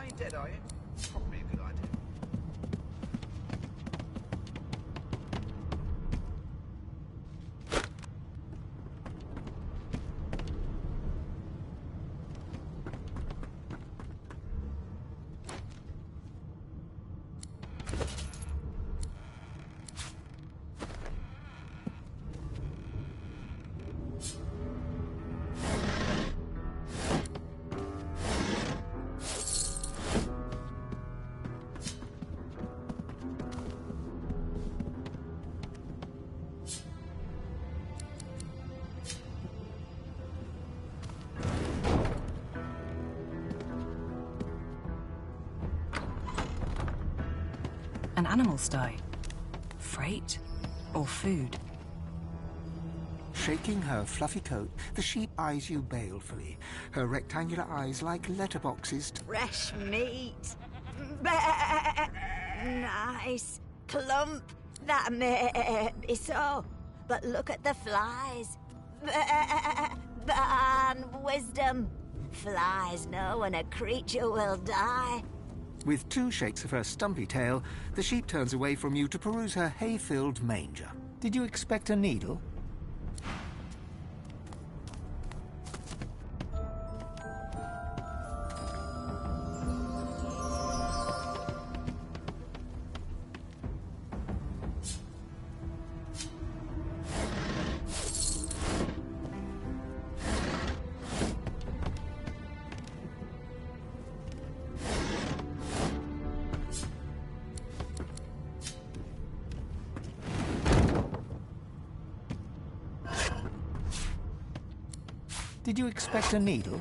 ain't dead, are you? Probably a good idea. An animal sty. Freight or food? Shaking her fluffy coat, the sheep eyes you balefully, her rectangular eyes like letterboxes. Fresh meat. Nice. Plump. That may be so. But look at the flies. Ban wisdom. Flies know when a creature will die. With two shakes of her stumpy tail, the sheep turns away from you to peruse her hay-filled manger. Did you expect a needle? Did you expect a needle?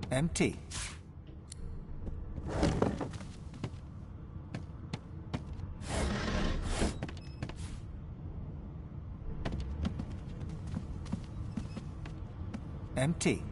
Empty. Empty.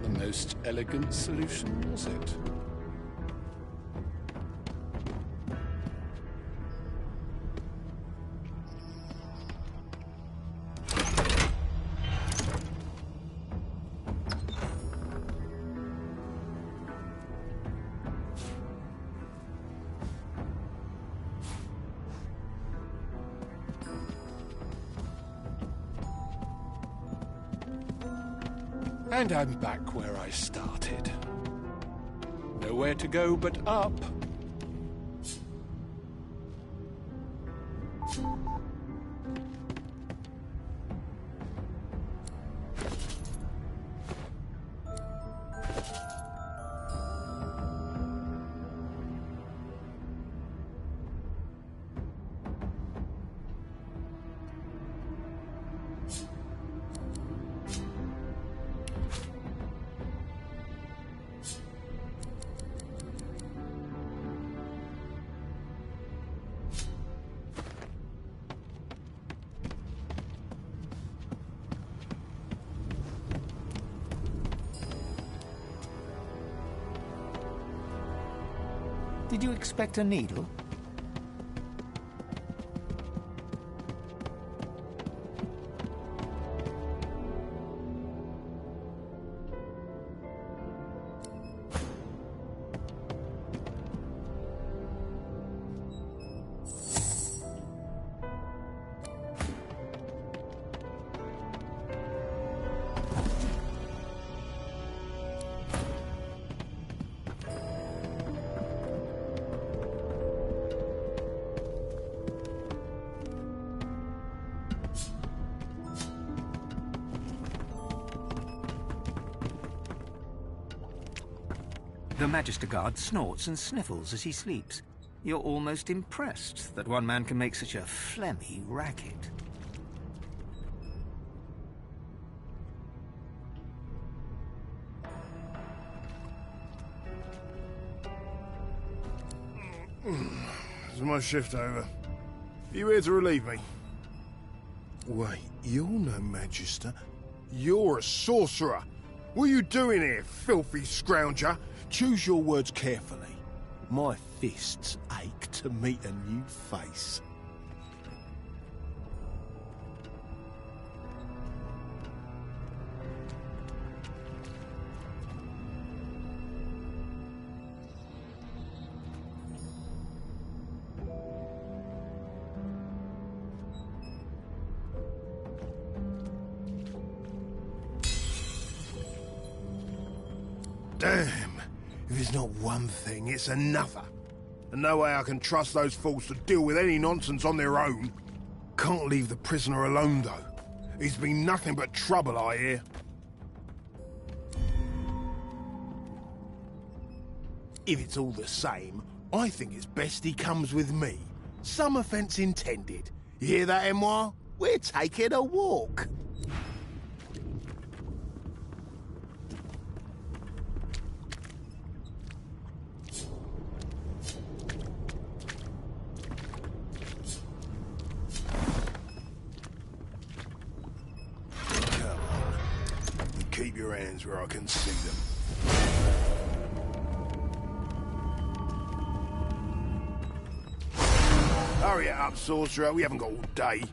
the most elegant solution, was it? And I'm back where I started. Nowhere to go but up. Did you expect a needle? The Magister Guard snorts and sniffles as he sleeps. You're almost impressed that one man can make such a phlegmy racket. Is my shift over? Are you here to relieve me? Wait, you're no Magister. You're a sorcerer. What are you doing here, filthy scrounger? Choose your words carefully. My fists ache to meet a new face. Damn. If it's not one thing, it's another. And no way I can trust those fools to deal with any nonsense on their own. Can't leave the prisoner alone, though. He's been nothing but trouble, I hear. If it's all the same, I think it's best he comes with me. Some offence intended. You hear that, Emoire? We're taking a walk. Keep your hands where I can see them. Hurry it up, sorcerer. We haven't got all day.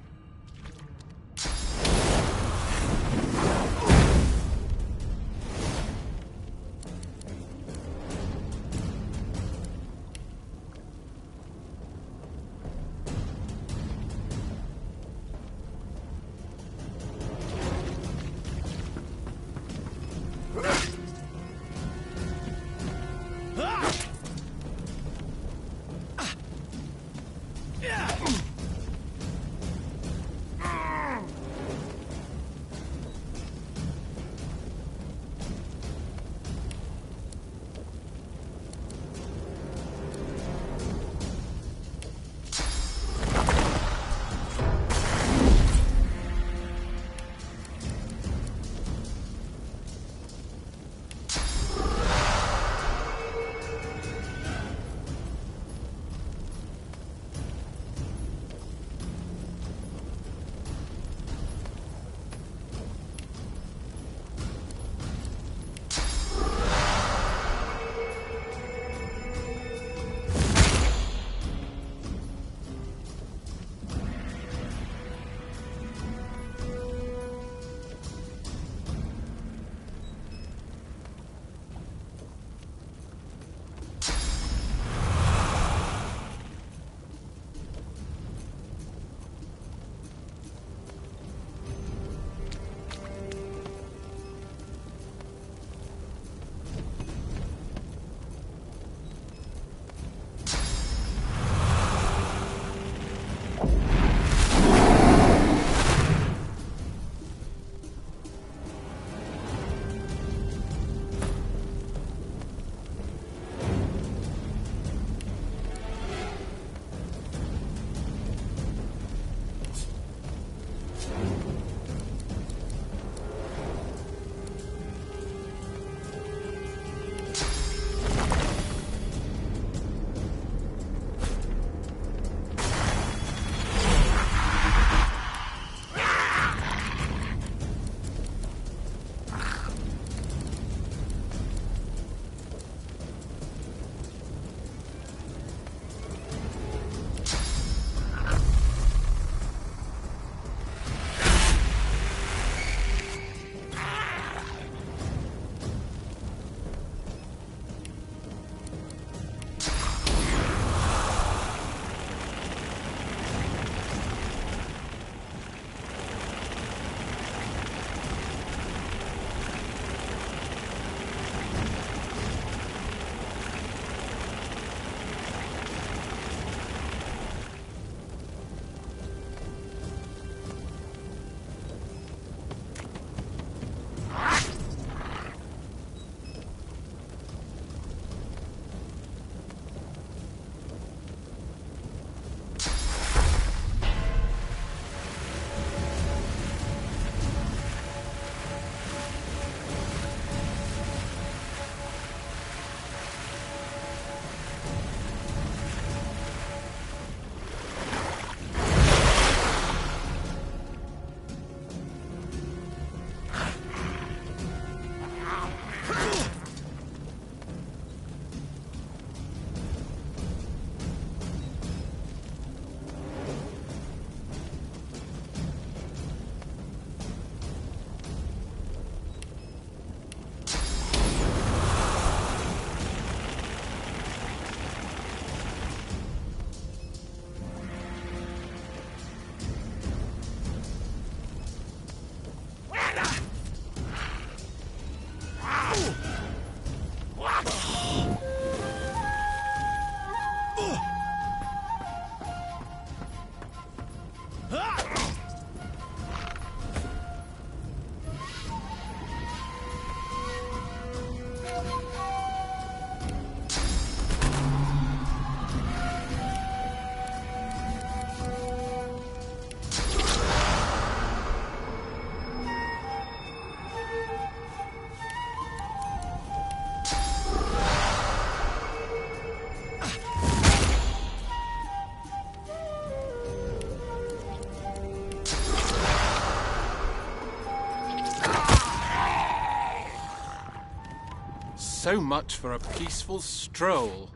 So much for a peaceful stroll.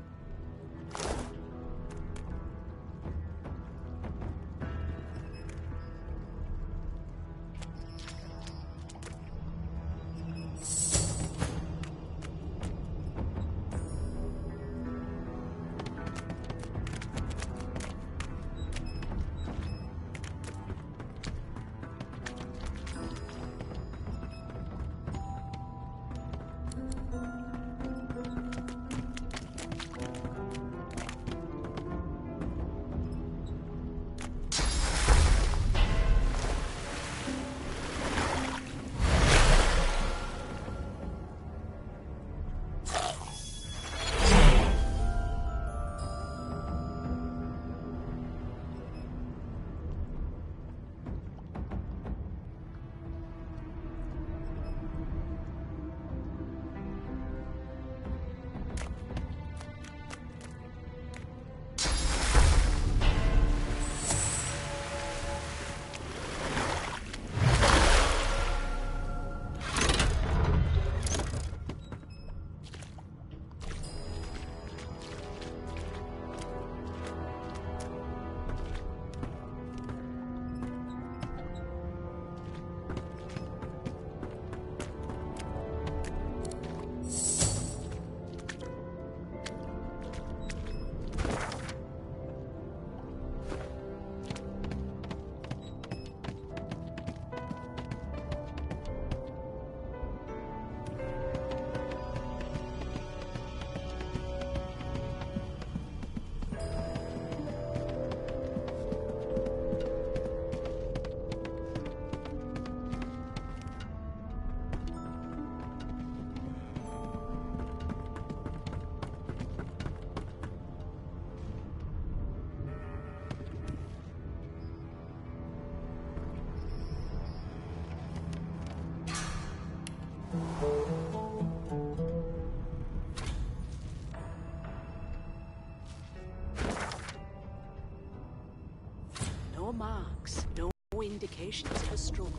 No marks, no indications of a struggle.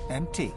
Empty.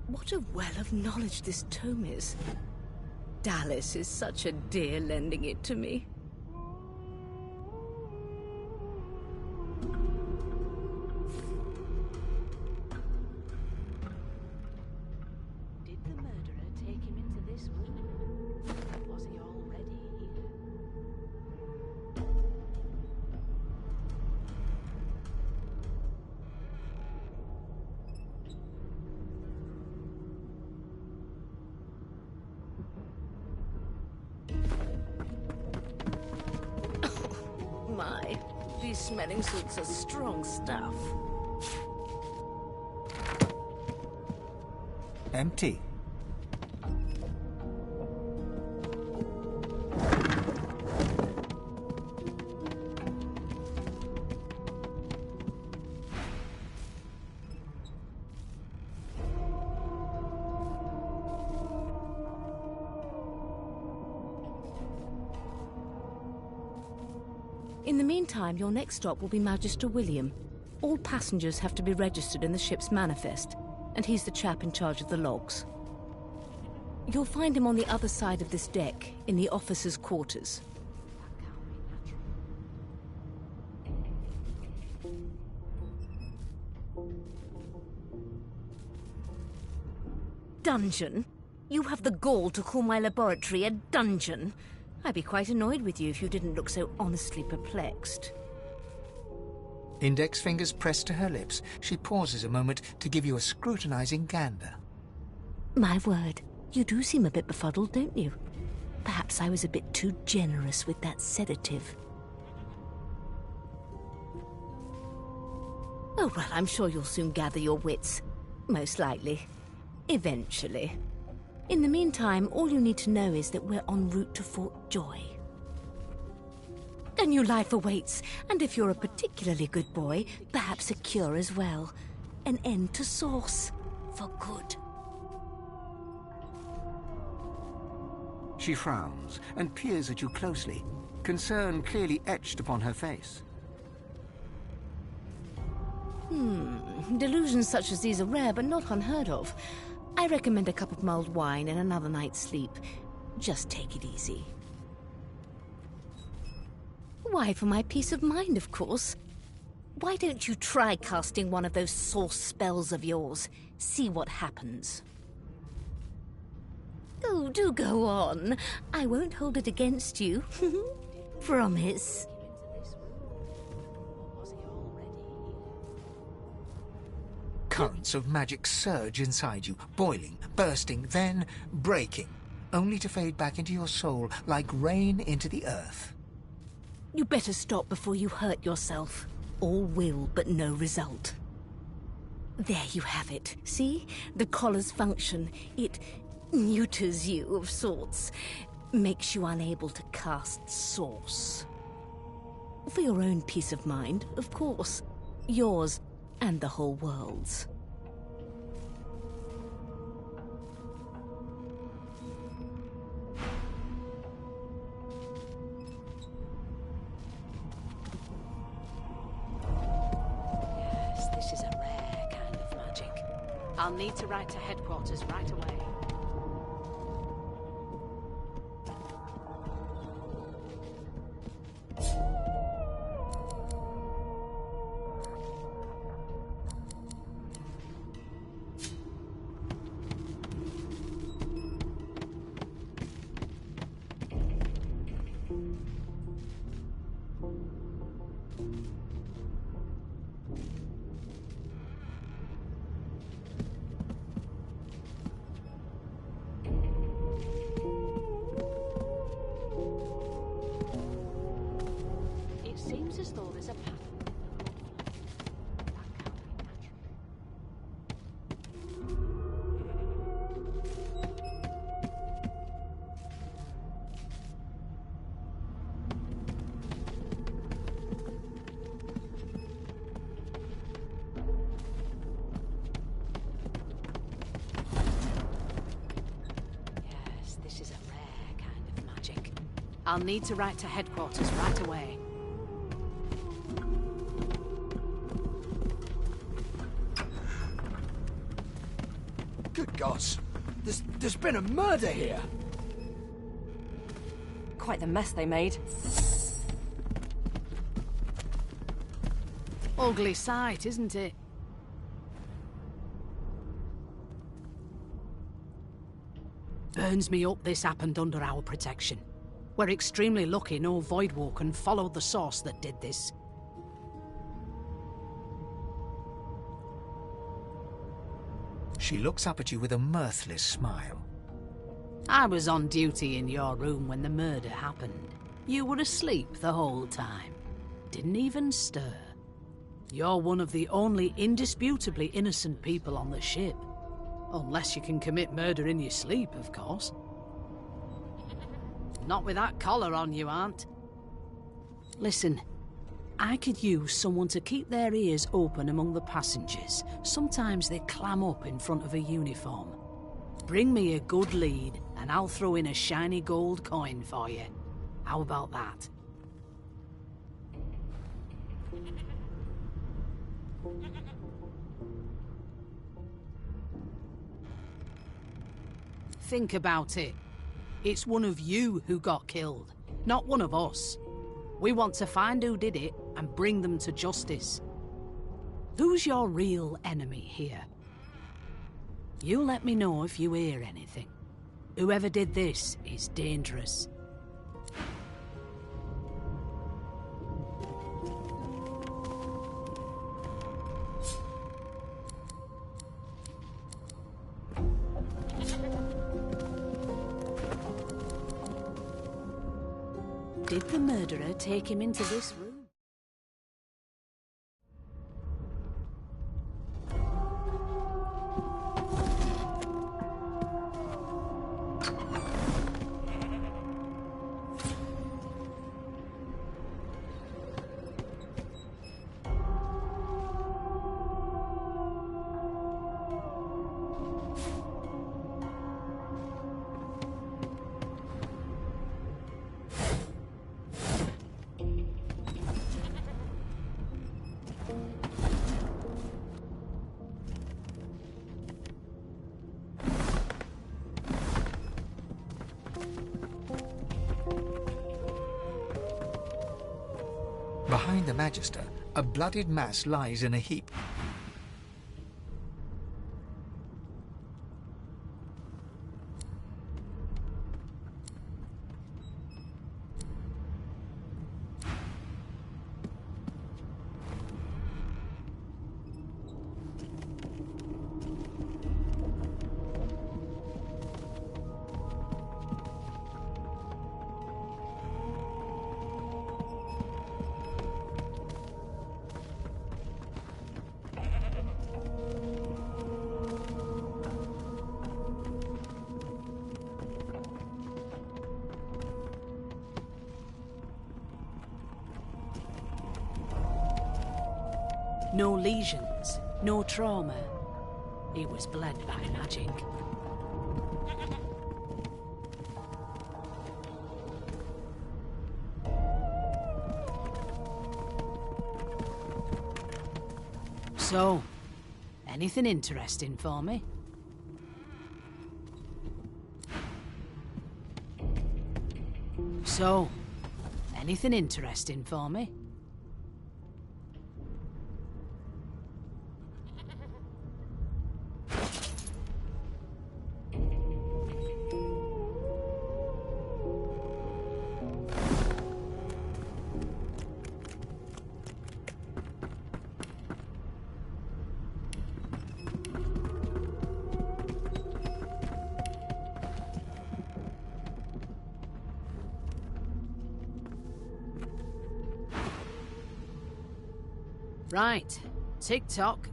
What a well of knowledge this tome is. Dallas is such a dear lending it to me. Did the murderer take him into this room? Or was he already here? My, these smelling salts are strong stuff. Empty. In the meantime, your next stop will be Magister William. All passengers have to be registered in the ship's manifest, and he's the chap in charge of the logs. You'll find him on the other side of this deck, in the officers' quarters. Dungeon? You have the gall to call my laboratory a dungeon? I'd be quite annoyed with you if you didn't look so honestly perplexed. Index fingers pressed to her lips, she pauses a moment to give you a scrutinizing gander. My word, you do seem a bit befuddled, don't you? Perhaps I was a bit too generous with that sedative. Oh, well, I'm sure you'll soon gather your wits. Most likely. Eventually. In the meantime, all you need to know is that we're en route to Fort Joy. A new life awaits, and if you're a particularly good boy, perhaps a cure as well. An end to Source. For good. She frowns and peers at you closely, concern clearly etched upon her face. Delusions such as these are rare, but not unheard of. I recommend a cup of mulled wine and another night's sleep. Just take it easy. Why, for my peace of mind, of course. Why don't you try casting one of those source spells of yours? See what happens. Oh, do go on. I won't hold it against you. Promise. Currents of magic surge inside you, boiling, bursting, then breaking, only to fade back into your soul like rain into the earth. You better stop before you hurt yourself. All will, but no result. There you have it. See? The collar's function. It neuters you of sorts. Makes you unable to cast Source. For your own peace of mind, of course. Yours and the whole world's. Yes, this is a rare kind of magic. I'll need to write to headquarters right away. Seems as though there's a pattern. Yes, this is a rare kind of magic. I'll need to write to headquarters right away. Good gods! There's been a murder here! Quite the mess they made. Ugly sight, isn't it? Burns me up this happened under our protection. We're extremely lucky no Voidwoken followed the source that did this. She looks up at you with a mirthless smile. I was on duty in your room when the murder happened. You were asleep the whole time. Didn't even stir. You're one of the only indisputably innocent people on the ship. Unless you can commit murder in your sleep, of course. Not with that collar on, you aren't. Listen, I could use someone to keep their ears open among the passengers. Sometimes they clam up in front of a uniform. Bring me a good lead, and I'll throw in a shiny gold coin for you. How about that? Think about it. It's one of you who got killed, not one of us. We want to find who did it and bring them to justice. Who's your real enemy here? You let me know if you hear anything. Whoever did this is dangerous. Did the murderer take him into this room? Behind the Magister, a bloodied mass lies in a heap. No lesions, no trauma. He was bled by magic. So, anything interesting for me? So, anything interesting for me? Right. Tick-tock.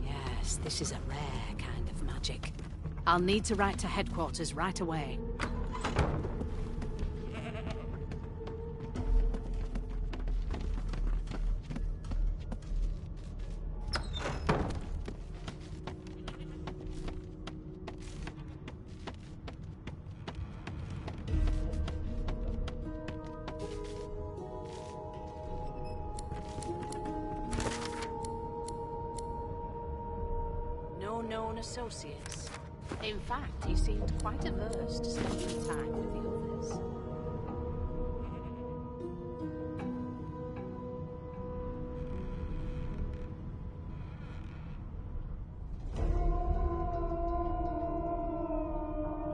Yes, this is a rare kind of magic. I'll need to write to headquarters right away. Known associates. In fact, he seemed quite averse to spending time with the others.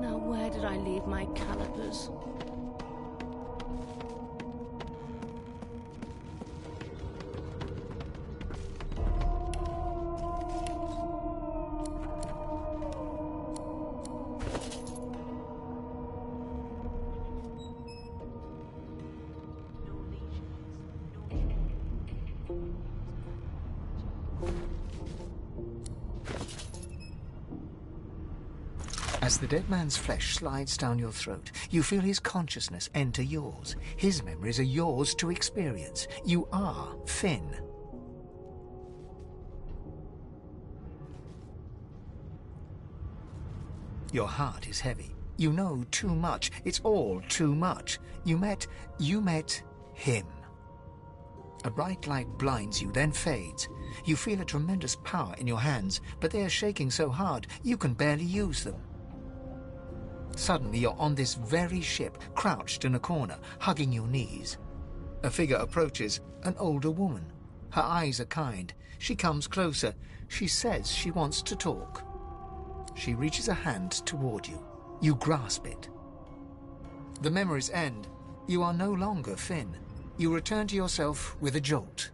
Now, where did I leave my calipers? As the dead man's flesh slides down your throat, you feel his consciousness enter yours. His memories are yours to experience. You are Finn. Your heart is heavy. You know too much. It's all too much. You met him. A bright light blinds you, then fades. You feel a tremendous power in your hands, but they are shaking so hard you can barely use them. Suddenly you're on this very ship, crouched in a corner, hugging your knees. A figure approaches, an older woman. Her eyes are kind. She comes closer. She says she wants to talk. She reaches a hand toward you. You grasp it. The memories end. You are no longer Finn. You return to yourself with a jolt.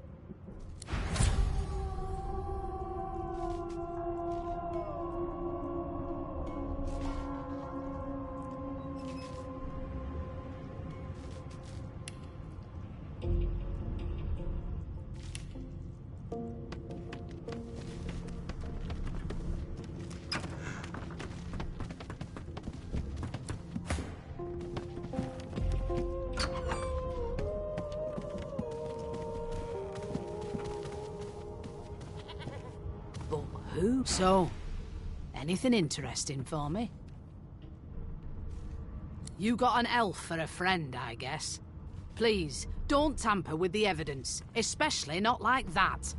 So, anything interesting for me? You got an elf for a friend, I guess. Please, don't tamper with the evidence, especially not like that.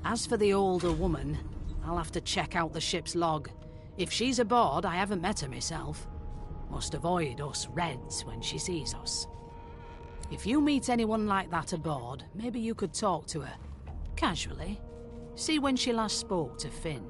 As for the older woman, I'll have to check out the ship's log. If she's aboard, I haven't met her myself. Must avoid us Reds when she sees us. If you meet anyone like that aboard, maybe you could talk to her. Casually. See when she last spoke to Finn.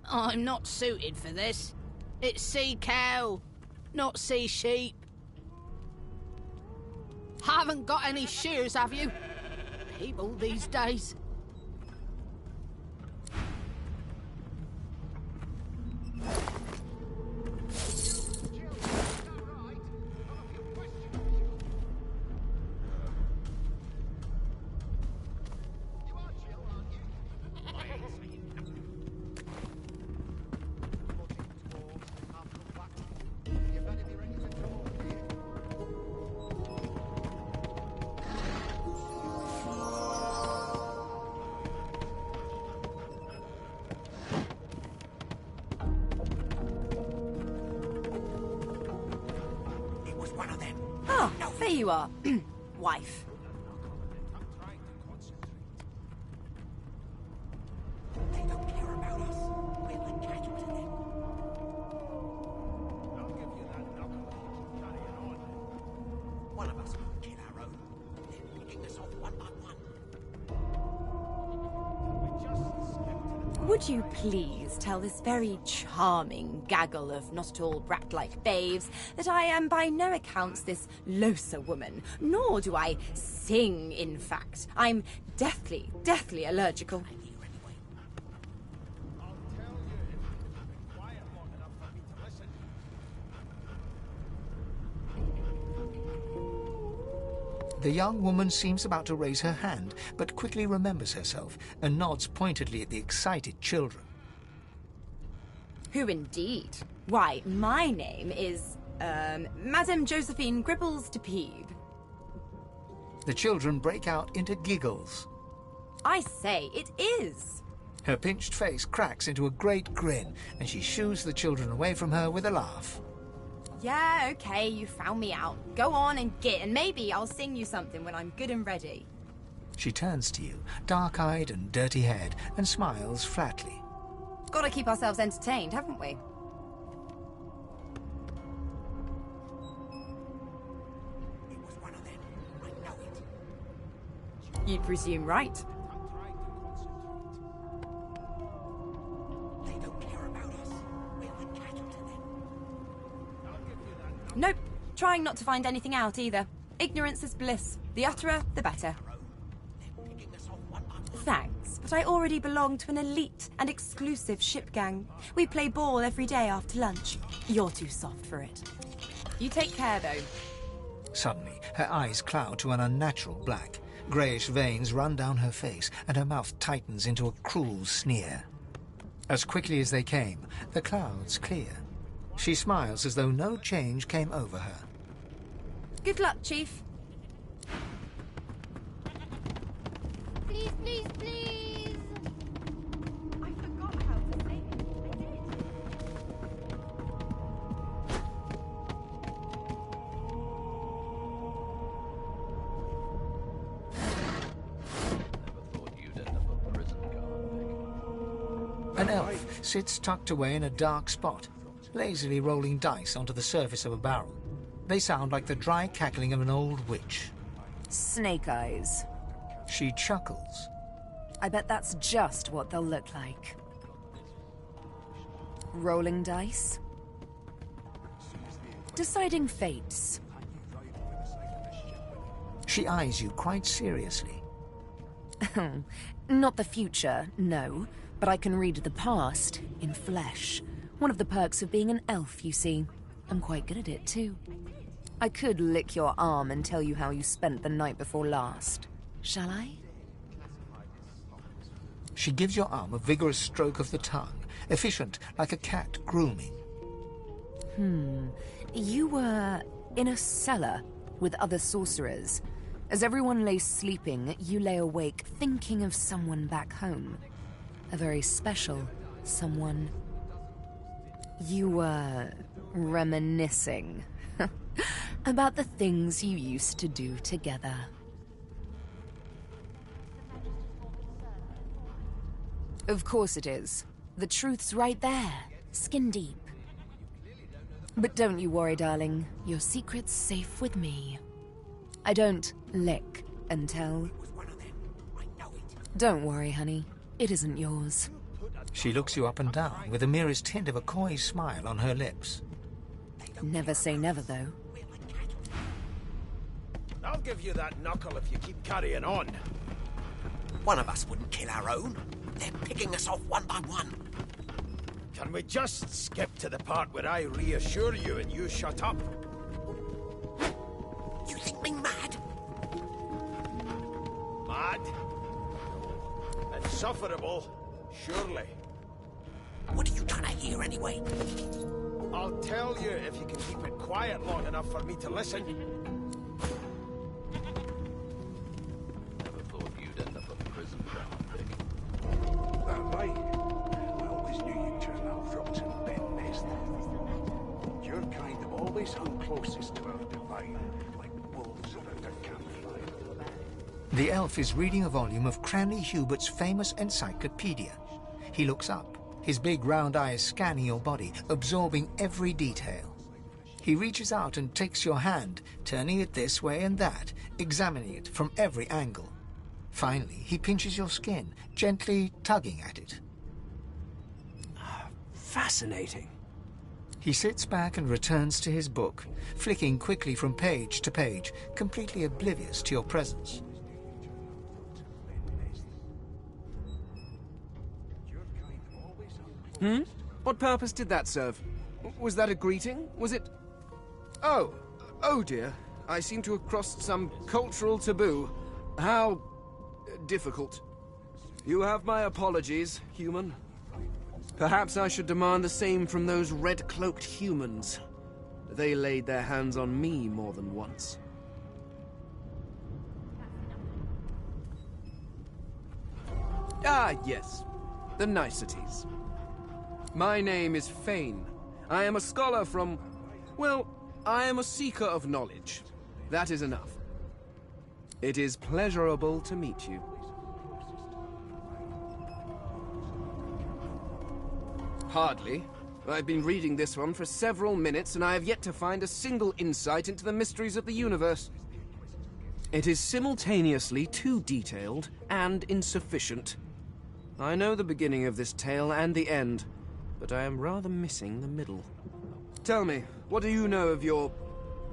I'm not suited for this. It's sea cow, not sea sheep. Haven't got any shoes, have you? People these days. There you are, wife. They don't care about us. We're the cattle to them. I'll give you that knuckle. Carrying on. One of us will kill our own. They're picking us off one by one. We just skipped to the Would you please tell this very charming gaggle of not-at-all brat-like babes that I am by no accounts this Losa woman, nor do I sing, in fact. I'm deathly allergical. I'll tell you if you've been quiet long enough for me to listen. The young woman seems about to raise her hand, but quickly remembers herself and nods pointedly at the excited children. Who indeed? Why, my name is, Madame Josephine Gribbles de Peeb. The children break out into giggles. I say, it is. Her pinched face cracks into a great grin, and she shoos the children away from her with a laugh. Yeah, okay, you found me out. Go on and git, and maybe I'll sing you something when I'm good and ready. She turns to you, dark-eyed and dirty-haired, and smiles flatly. Gotta keep ourselves entertained, haven't we? It was one of them. I know it. You'd presume right. They don't care about us. We're like cattle to them. Nope. Trying not to find anything out either. Ignorance is bliss. The utterer, the better. They're picking us off one by one. Thanks, but I already belong to an elite and exclusive ship gang. We play ball every day after lunch. You're too soft for it. You take care, though. Suddenly, her eyes cloud to an unnatural black. Greyish veins run down her face, and her mouth tightens into a cruel sneer. As quickly as they came, the clouds clear. She smiles as though no change came over her. Good luck, Chief. Please, please, please! I forgot how to say it. I did. An elf sits tucked away in a dark spot, lazily rolling dice onto the surface of a barrel. They sound like the dry cackling of an old witch. Snake eyes. She chuckles. I bet that's just what they'll look like. Rolling dice. Deciding fates. She eyes you quite seriously. Not the future, no. But I can read the past in flesh. One of the perks of being an elf, you see. I'm quite good at it, too. I could lick your arm and tell you how you spent the night before last. Shall I? She gives your arm a vigorous stroke of the tongue, efficient like a cat grooming. You were in a cellar with other sorcerers. As everyone lay sleeping, you lay awake thinking of someone back home. A very special someone. You were reminiscing about the things you used to do together. Of course it is. The truth's right there, skin deep. But don't you worry, darling. Your secret's safe with me. I don't lick and tell. It was one of them. I know it. Don't worry, honey. It isn't yours. She looks you up and down with the merest hint of a coy smile on her lips. Never say never, though. We're like cattle to them. I'll give you that knuckle if you keep carrying on. One of us wouldn't kill our own. They're picking us off one by one. Can we just skip to the part where I reassure you and you shut up? You think me mad? Mad? Insufferable, surely. What are you trying to hear anyway? I'll tell you if you can keep it quiet long enough for me to listen. Never thought you'd end up a prison ground, That way. I always knew you'd turn out rotten Ben Nest. Your kind have always hung closest to our divine, like wolves around a campfire. The elf is reading a volume of Cranley Hubert's famous encyclopedia. He looks up, his big round eyes scanning your body, absorbing every detail. He reaches out and takes your hand, turning it this way and that, examining it from every angle. Finally, he pinches your skin, gently tugging at it. Fascinating. He sits back and returns to his book, flicking quickly from page to page, completely oblivious to your presence. What purpose did that serve? Was that a greeting? Was it... Oh dear. I seem to have crossed some cultural taboo. How... difficult. You have my apologies, human. Perhaps I should demand the same from those red-cloaked humans. They laid their hands on me more than once. Ah, yes. the niceties. My name is Fane. I am a scholar from... well, I am a seeker of knowledge. That is enough. It is pleasurable to meet you. Hardly. I've been reading this one for several minutes, and I have yet to find a single insight into the mysteries of the universe. It is simultaneously too detailed and insufficient. I know the beginning of this tale and the end, but I am rather missing the middle. Tell me, what do you know of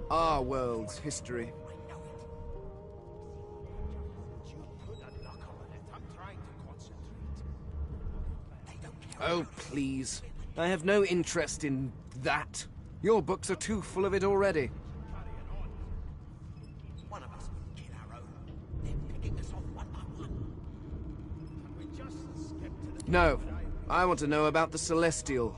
our world's history? Oh, please. I have no interest in that. Your books are too full of it already. No. I want to know about the Celestial.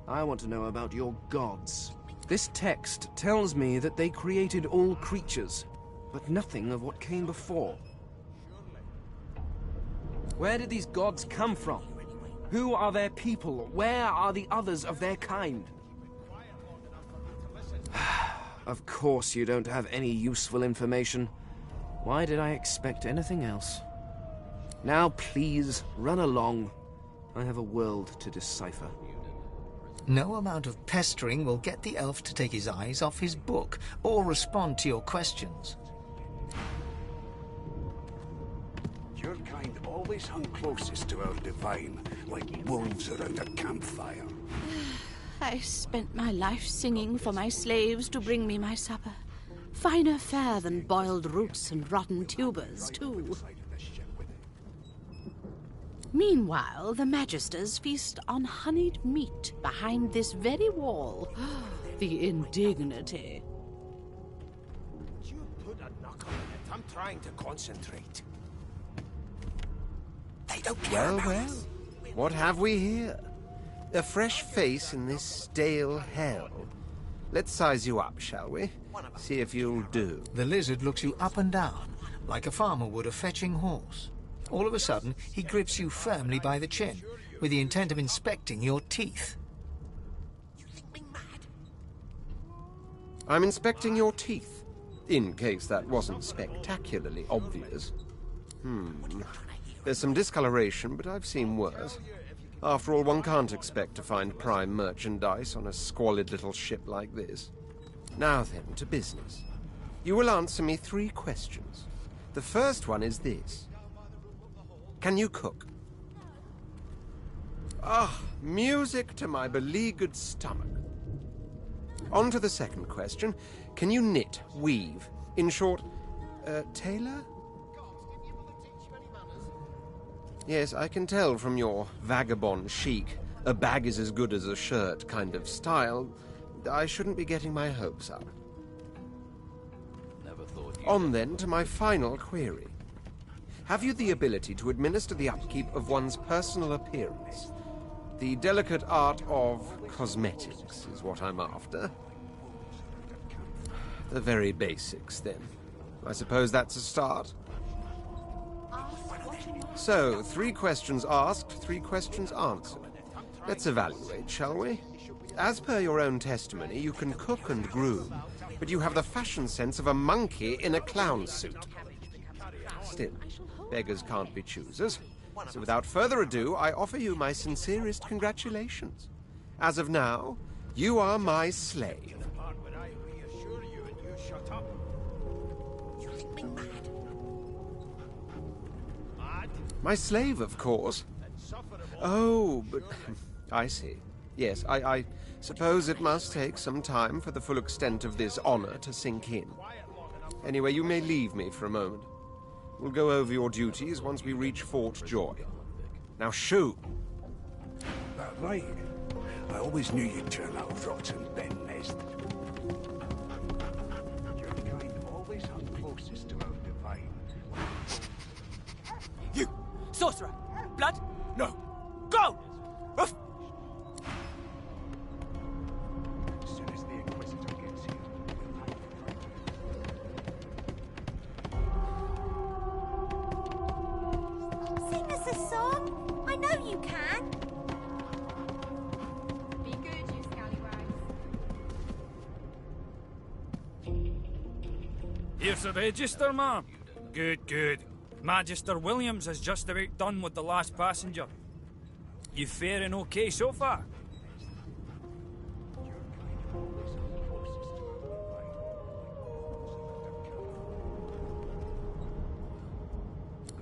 I want to know about your gods. This text tells me that they created all creatures, but nothing of what came before. Where did these gods come from? Who are their people? Where are the others of their kind? Of course you don't have any useful information. Why did I expect anything else? Now please, run along. I have a world to decipher. No amount of pestering will get the elf to take his eyes off his book or respond to your questions. Your kind always hung closest to our divine, like wolves around a campfire. I spent my life singing for my slaves to bring me my supper. Finer fare than boiled roots and rotten tubers, too. Meanwhile, the Magisters feast on honeyed meat behind this very wall. The indignity. Would you put a knuckle in it? I'm trying to concentrate. They don't care about us. What have we here? A fresh face in this stale hell. Let's size you up, shall we? See if you'll do. The lizard looks you up and down, like a farmer would a fetching horse. All of a sudden, he grips you firmly by the chin, with the intent of inspecting your teeth. You think me mad? I'm inspecting your teeth, in case that wasn't spectacularly obvious. There's some discoloration, but I've seen worse. After all, one can't expect to find prime merchandise on a squalid little ship like this. Now then, to business. You will answer me 3 questions. The first one is this. Can you cook? Ah, music to my beleaguered stomach. On to the second question. Can you knit, weave? In short, tailor? Yes, I can tell from your vagabond chic, a bag is as good as a shirt kind of style. I shouldn't be getting my hopes up. Never thought On then to my final query. Have you the ability to administer the upkeep of one's personal appearance? The delicate art of cosmetics is what I'm after. The very basics, then. I suppose that's a start. So, 3 questions asked, 3 questions answered. Let's evaluate, shall we? As per your own testimony, you can cook and groom, but you have the fashion sense of a monkey in a clown suit. Still, beggars can't be choosers. So without further ado, I offer you my sincerest congratulations. As of now, you are my slave. My slave, of course. Oh, but I see. Yes, I suppose it must take some time for the full extent of this honor to sink in. Anyway, you may leave me for a moment. We'll go over your duties once we reach Fort Joy. Now, shoo! That right. I always knew you'd turn out rotten, Ben Nest. Your kind always hung closest to our divine. You! Sorcerer! Blood? No! Go! Ruff! As soon as the Inquisitor gets here, we'll hide the Sing us a song. I know you can. Be good, you scallywags. Here's the register, ma'am. Good, good. Magister Williams has just about done with the last passenger. You faring okay so far?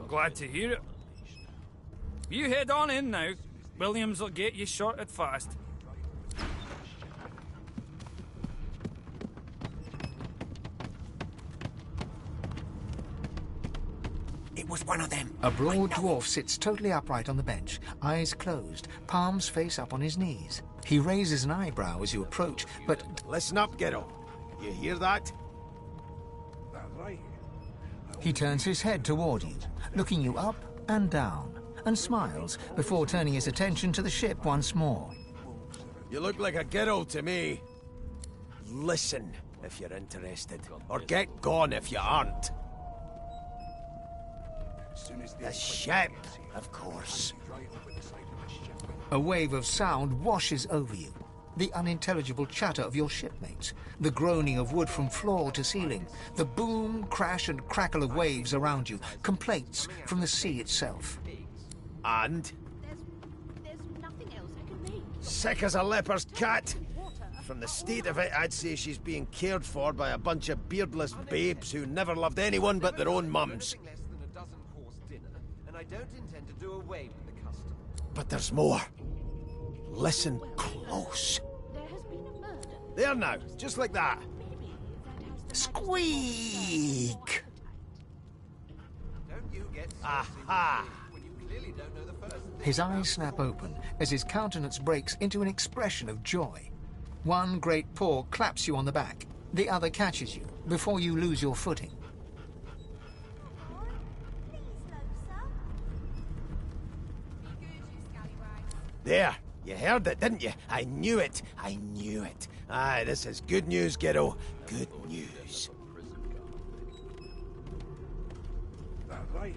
Glad to hear it. You head on in now. Williams will get you sorted fast. It was one of them. A broad dwarf sits totally upright on the bench, eyes closed, palms face up on his knees. He raises an eyebrow as you approach, but... Listen up, Gero. You hear that? That right? He turns his head toward you, looking you up and down, and smiles before turning his attention to the ship once more. You look like a Gero to me. Listen if you're interested, or get gone if you aren't. The ship, of course. A wave of sound washes over you. The unintelligible chatter of your shipmates, the groaning of wood from floor to ceiling, the boom, crash and crackle of waves around you, complaints from the sea itself. And? There's nothing else I can make. Sick as a leper's cat. From the state of it, I'd say she's being cared for by a bunch of beardless babes who never loved anyone but their own mums. I don't intend to do away with the custom. But there's more. Listen close. There has been a murder. There now, just like that. Squeak! Don't you get aha! When you clearly don't know the first thing. His eyes snap open as his countenance breaks into an expression of joy. One great paw claps you on the back. The other catches you before you lose your footing. There, you heard it, didn't you? I knew it. I knew it. Aye, this is good news, Gero. Good news. That right?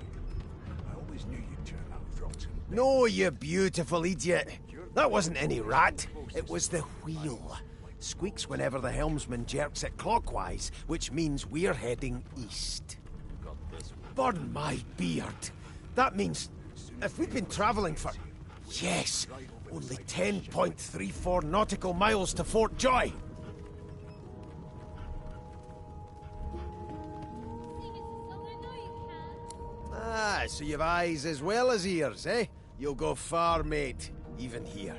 I always knew you'd turn out rotten. No, you beautiful idiot. That wasn't any rat. It was the wheel. Squeaks whenever the helmsman jerks it clockwise, which means we're heading east. Burn my beard. That means if we've been travelling for... Yes, only 10.34 nautical miles to Fort Joy. Ah, so you've eyes as well as ears, eh? You'll go far, mate, even here.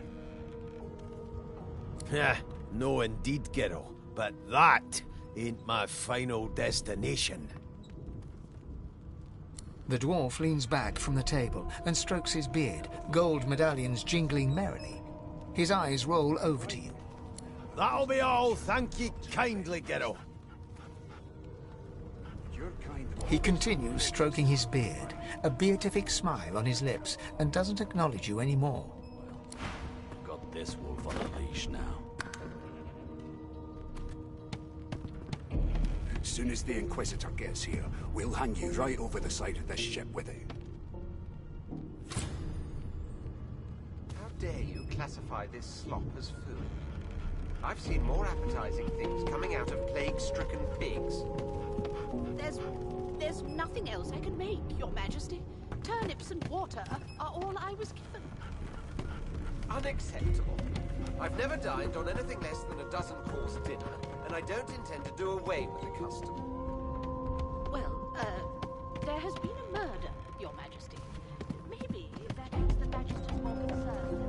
No indeed, Gero, but that ain't my final destination. The dwarf leans back from the table and strokes his beard, gold medallions jingling merrily. His eyes roll over to you. That'll be all, thank ye kindly, Gero. He continues stroking his beard, a beatific smile on his lips, and doesn't acknowledge you anymore. Got this wolf on a leash now. As soon as the Inquisitor gets here, we'll hang you right over the side of this ship with it. How dare you classify this slop as food? I've seen more appetizing things coming out of plague-stricken pigs. There's nothing else I can make, Your Majesty. Turnips and water are all I was given. Unacceptable. I've never dined on anything less than a dozen-course dinner, and I don't intend to do away with the custom. Well, there has been a murder, Your Majesty. Maybe that makes the Magister's more concerned.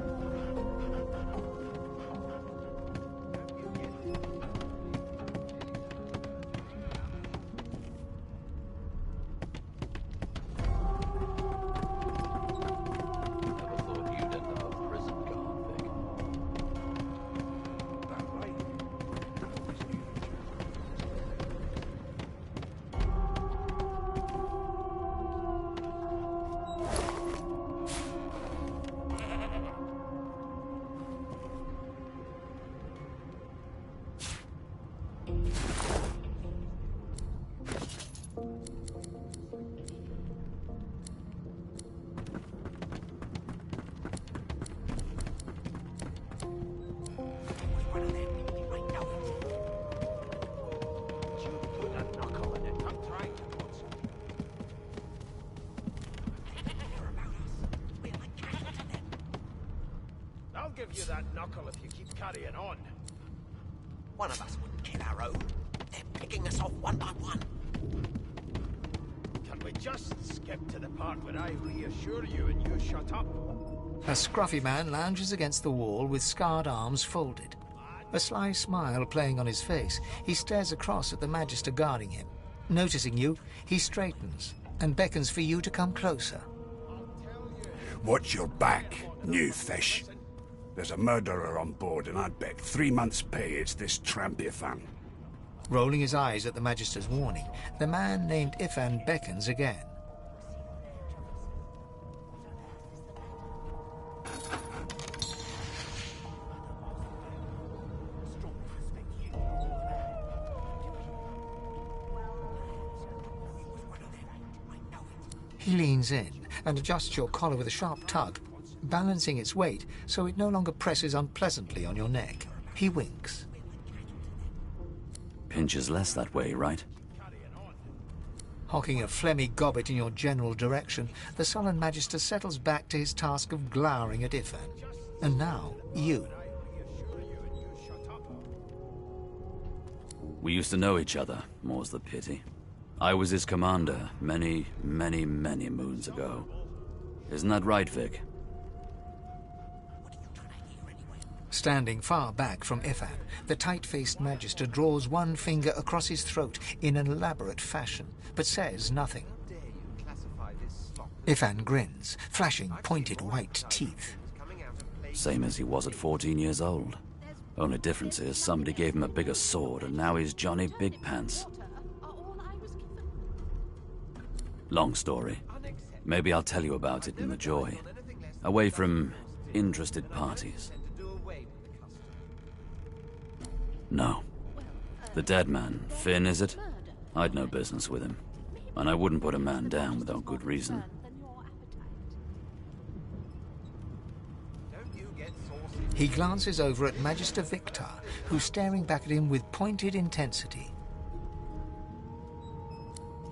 give you that knuckle if you keep carrying on. One of us wouldn't kill our own. They're picking us off one by one. Can we just skip to the part where I reassure you and you shut up? A scruffy man lounges against the wall with scarred arms folded. A sly smile playing on his face, he stares across at the Magister guarding him. Noticing you, he straightens and beckons for you to come closer. Watch your back, new fish. There's a murderer on board, and I'd bet 3 months' pay it's this tramp Ifan. Rolling his eyes at the Magister's warning, the man named Ifan beckons again. He leans in and adjusts your collar with a sharp tug, balancing its weight so it no longer presses unpleasantly on your neck. He winks. Pinches less that way, right? Hocking a phlegmy gobbet in your general direction, the sullen Magister settles back to his task of glowering at Ifan. And now, you. We used to know each other, more's the pity. I was his commander many, many, many moons ago. Isn't that right, Vic? Standing far back from Ifan, the tight-faced Magister draws one finger across his throat in an elaborate fashion, but says nothing. Ifan grins, flashing pointed white teeth. Same as he was at 14 years old. Only difference is somebody gave him a bigger sword and now he's Johnny Big Pants. Long story. Maybe I'll tell you about it in the Joy. Away from interested parties. No. The dead man, Finn, is it? I'd no business with him. And I wouldn't put a man down without good reason. He glances over at Magister Victor, who's staring back at him with pointed intensity.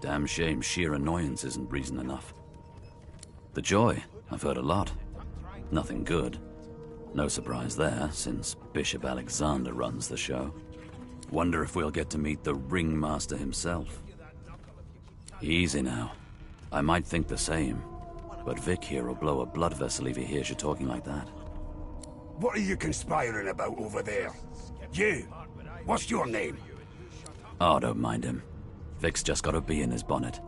Damn shame sheer annoyance isn't reason enough. The Joy, I've heard a lot. Nothing good. No surprise there, since Bishop Alexander runs the show. Wonder if we'll get to meet the ringmaster himself. Easy now. I might think the same, but Vic here will blow a blood vessel if he hears you talking like that. What are you conspiring about over there? You! What's your name? Oh, don't mind him. Vic's just got a bee in his bonnet.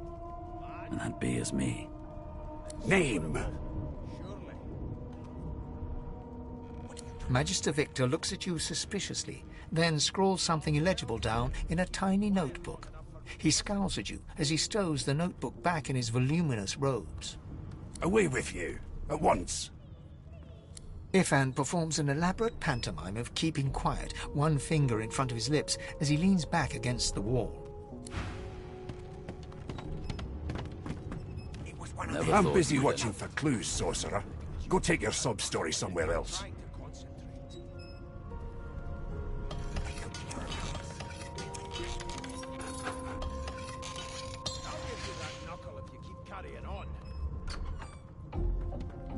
And that bee is me. Name! Magister Victor looks at you suspiciously, then scrawls something illegible down in a tiny notebook. He scowls at you as he stows the notebook back in his voluminous robes. Away with you, at once. Ifan performs an elaborate pantomime of keeping quiet, one finger in front of his lips as he leans back against the wall. I'm busy watching for clues, sorcerer. Go take your sub-story somewhere else.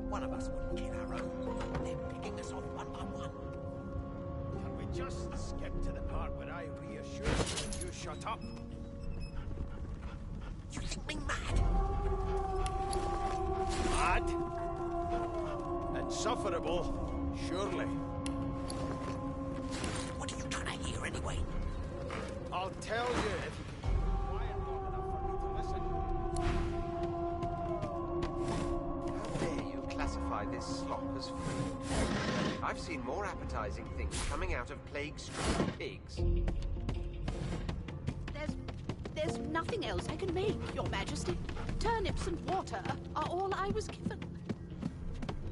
One of us wouldn't kill our own. They're picking us off one by one. Can we just skip to the part where I reassure you and you shut up? You think me mad? Mad? Insufferable, surely. What are you trying to hear anyway? I'll tell you if you can keep quiet long enough for me to listen. How dare you classify this slop as food? I've seen more appetizing things coming out of plague-stricken pigs. There's nothing else I can make, Your Majesty. Turnips and water are all I was given.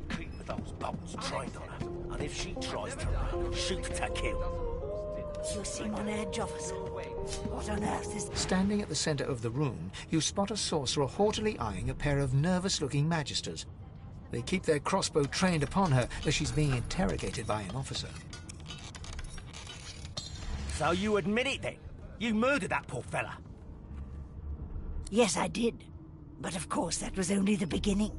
Keep those bolts trained on her, and if she tries to run, shoot to kill. You seem on edge, officer. What on earth is... Standing at the center of the room, you spot a sorcerer haughtily eyeing a pair of nervous-looking magisters. They keep their crossbow trained upon her as she's being interrogated by an officer. So you admit it then? You murdered that poor fella? Yes, I did. But of course, that was only the beginning.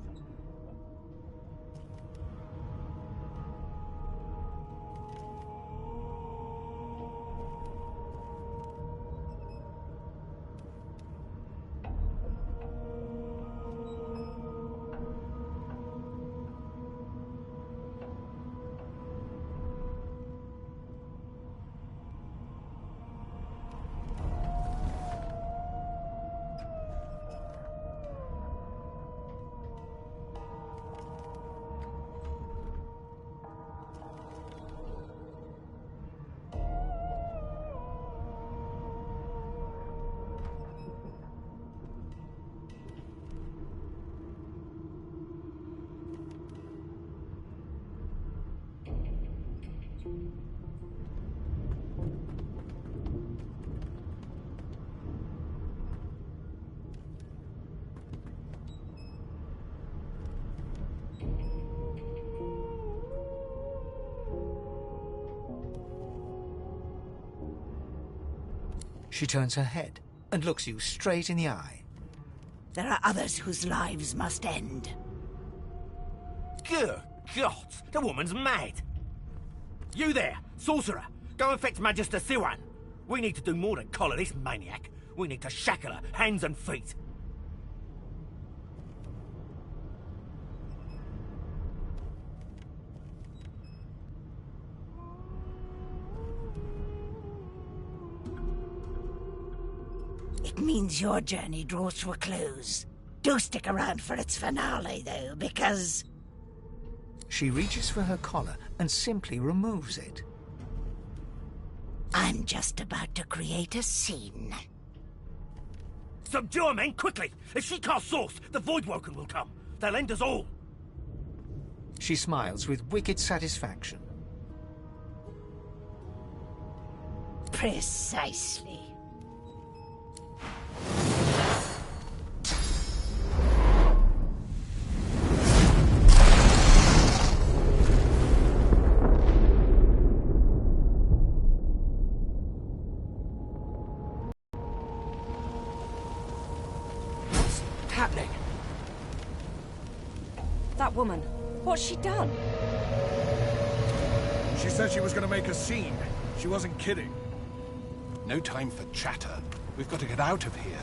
She turns her head and looks you straight in the eye. There are others whose lives must end. Good God, the woman's mad. You there, sorcerer, go and fetch Magister Siwan. We need to do more than collar this maniac. We need to shackle her, hands and feet. It means your journey draws to a close. Do stick around for its finale, though, because... She reaches for her collar and simply removes it. I'm just about to create a scene. Subdue her, men, quickly! If she casts Source, the Voidwoken will come. They'll end us all. She smiles with wicked satisfaction. Precisely. Happening. That woman, what's she done? She said she was going to make a scene. She wasn't kidding. No time for chatter. We've got to get out of here.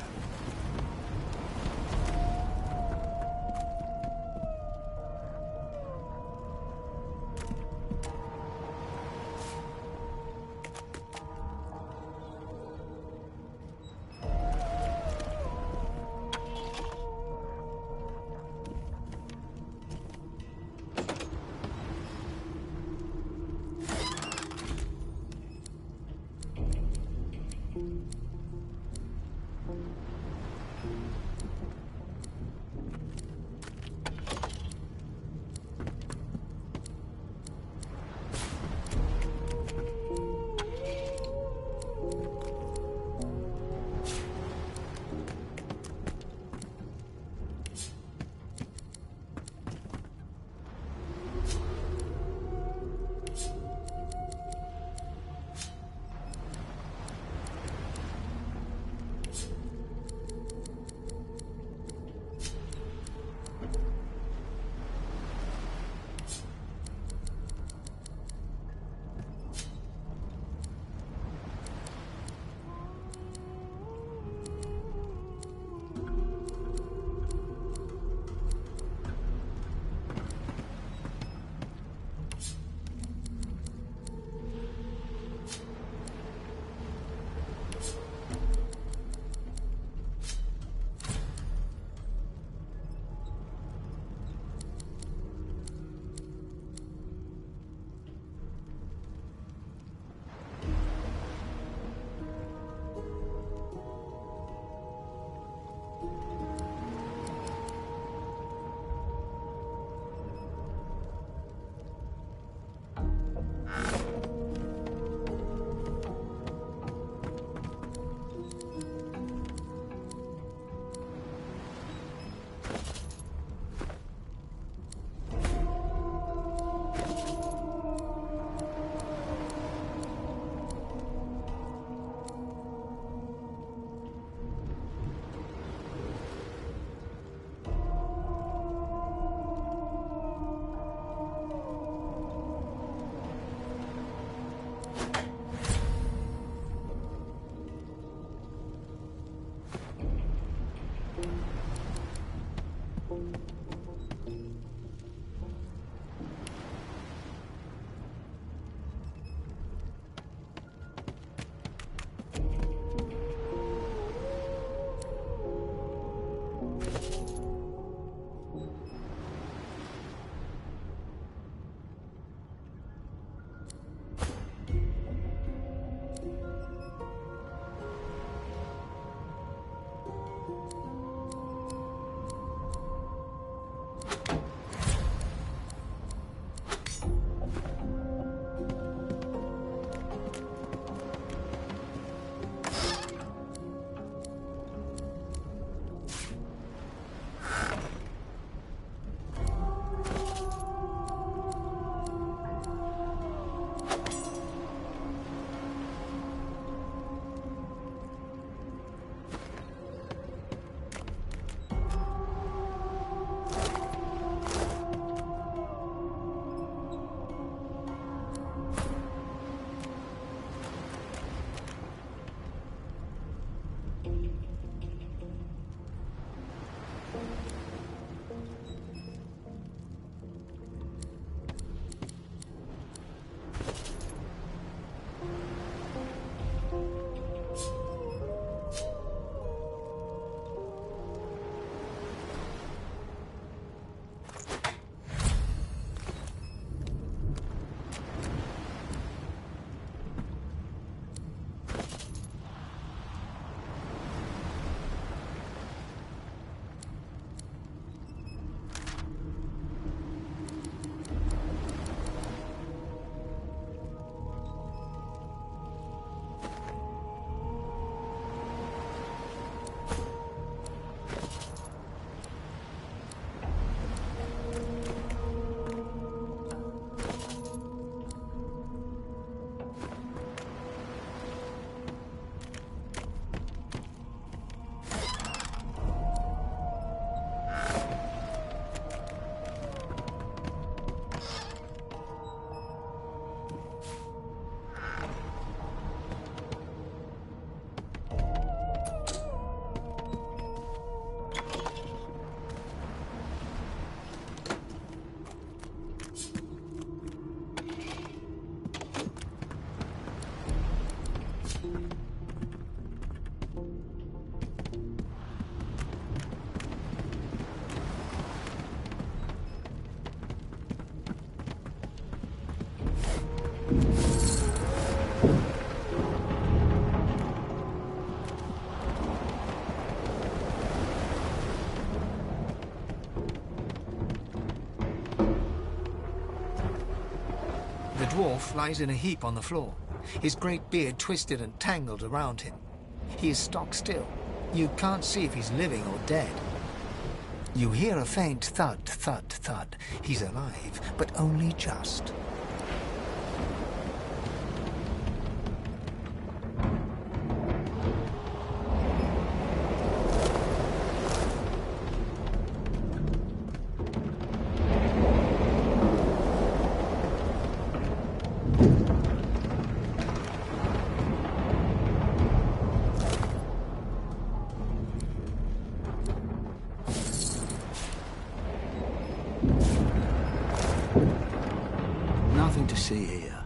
dwarf lies in a heap on the floor, his great beard twisted and tangled around him. He is stock still. You can't see if he's living or dead. You hear a faint thud, thud, thud. He's alive, but only just. Nothing to see here.